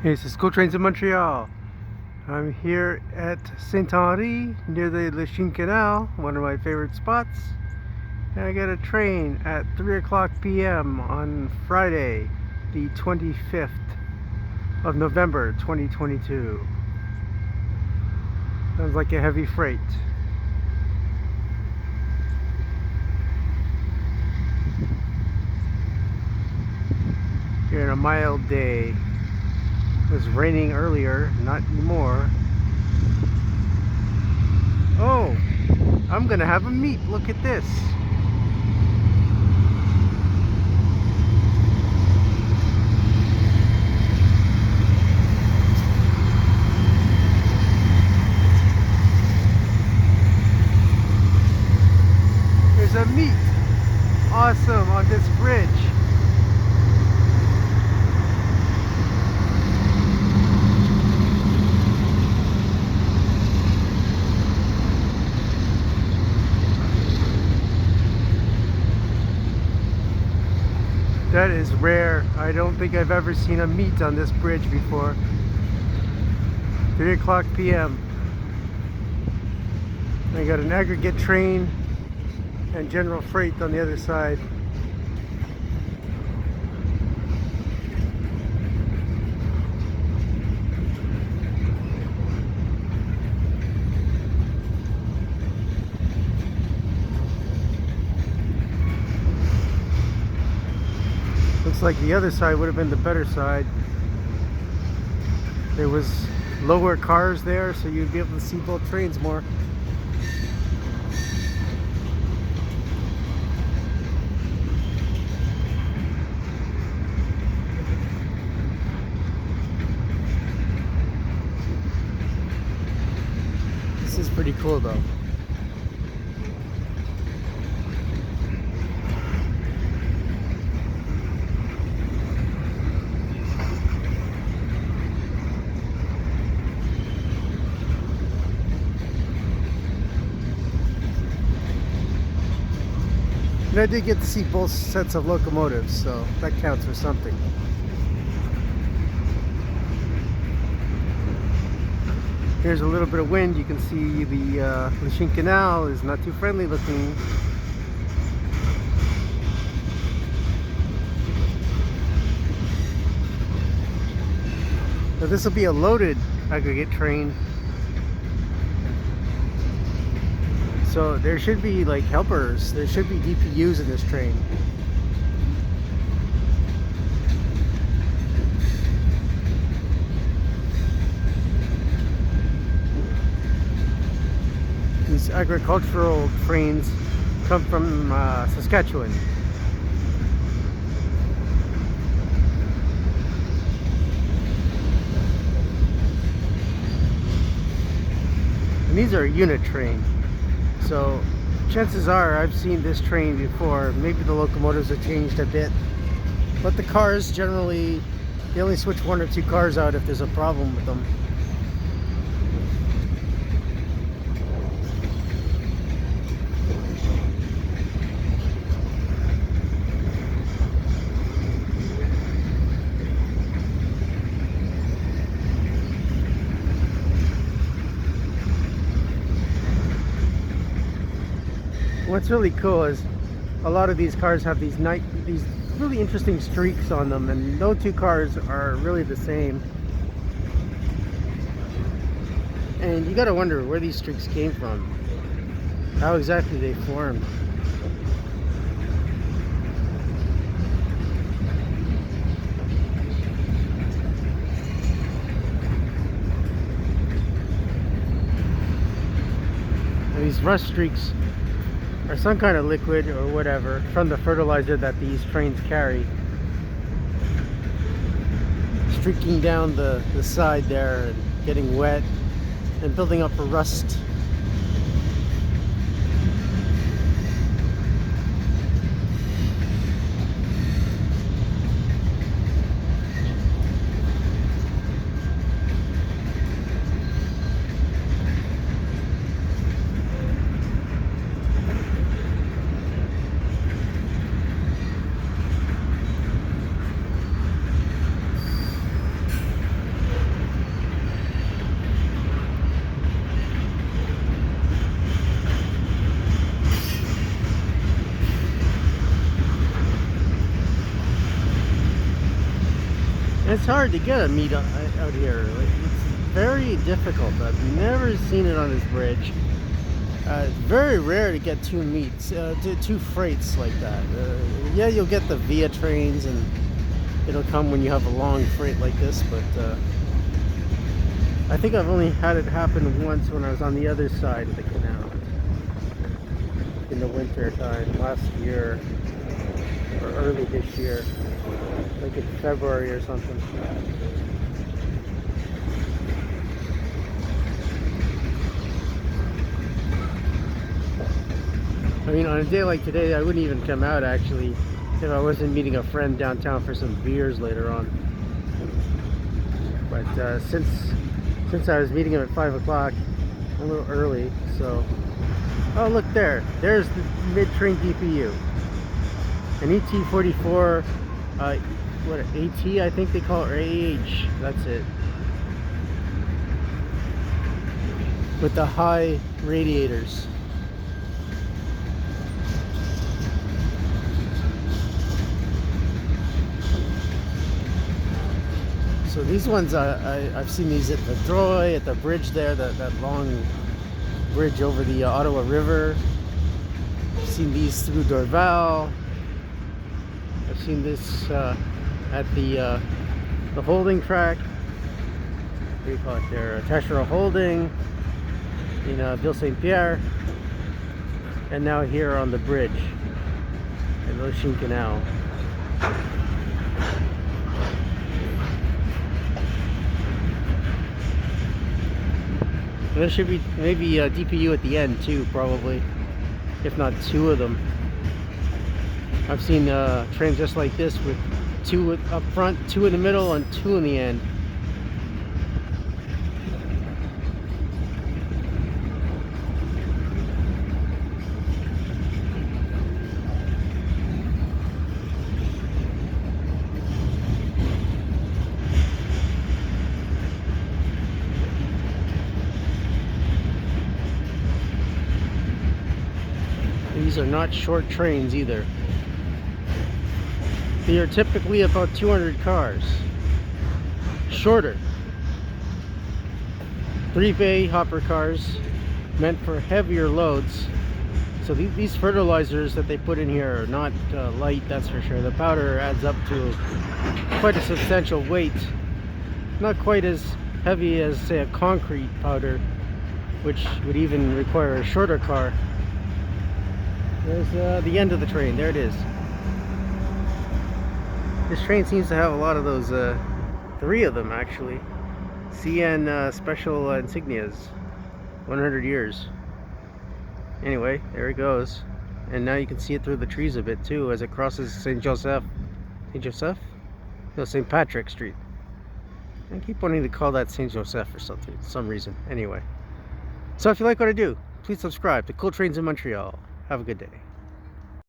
Hey, this is School Trains in Montreal. I'm here at St Henri near the Lachine Canal, one of my favorite spots. And I got a train at 3 o'clock p.m. on Friday, the 25th of November 2022. Sounds like a heavy freight. Here on a mild day. It was raining earlier, not anymore. Oh, I'm gonna have a meet. Look at this. There's a meet. Awesome, on this bridge. That is rare. I don't think I've ever seen a meet on this bridge before. 3 o'clock p.m. I got an aggregate train and general freight on the other side. Looks like the other side would have been the better side. There was lower cars there, so you'd be able to see both trains more. This is pretty cool though. And I did get to see both sets of locomotives, so that counts for something. Here's a little bit of wind. You can see the Lachine Canal is not too friendly looking. Now this will be a loaded aggregate train. So there should be like helpers, there should be DPUs in this train. These agricultural trains come from Saskatchewan. And these are a unit train. So chances are I've seen this train before. Maybe the locomotives have changed a bit, but the cars generally, they only switch one or two cars out if there's a problem with them. What's really cool is a lot of these cars have these really interesting streaks on them, and no two cars are really the same. And you gotta wonder where these streaks came from, how exactly they formed. And these rust streaks or some kind of liquid or whatever from the fertilizer that these trains carry, streaking down the side there and getting wet and building up a rust. hard to get a meet out here. Like, it's very difficult. I've never seen it on this bridge. It's very rare to get two meets, two freights like that. Yeah, you'll get the via trains, and it'll come when you have a long freight like this, but I think I've only had it happen once when I was on the other side of the canal in the winter time last year, or early this year, like in February or something. I mean, on a day like today, I wouldn't even come out actually if I wasn't meeting a friend downtown for some beers later on. But since I was meeting him at 5 o'clock, a little early, so... Oh, look there. There's the mid-train DPU. An ET44, what, AT I think they call it, or AH, that's it. With the high radiators. So these ones, I've seen these at the Troy, at the bridge there, that long bridge over the Ottawa River. I've seen these through Dorval. I've seen this at the holding track. What do you call it there? Taschereau Holding in Ville St Pierre. And now here on the bridge in the Lachine Canal. There should be maybe a DPU at the end too, probably, if not two of them. I've seen trains just like this with two up front, two in the middle, and two in the end. These are not short trains either. They are typically about 200 cars. Shorter. 3-bay hopper cars meant for heavier loads. So these fertilizers that they put in here are not light, that's for sure. The powder adds up to quite a substantial weight. Not quite as heavy as, say, a concrete powder, which would even require a shorter car. There's the end of the train. There it is. This train seems to have a lot of those, 3 of them actually. CN special insignias. 100 years. Anyway, there it goes. And now you can see it through the trees a bit too as it crosses St. Joseph? No, St. Patrick Street. I keep wanting to call that St. Joseph or something, for some reason. Anyway. So if you like what I do, please subscribe to Cool Trains in Montreal. Have a good day.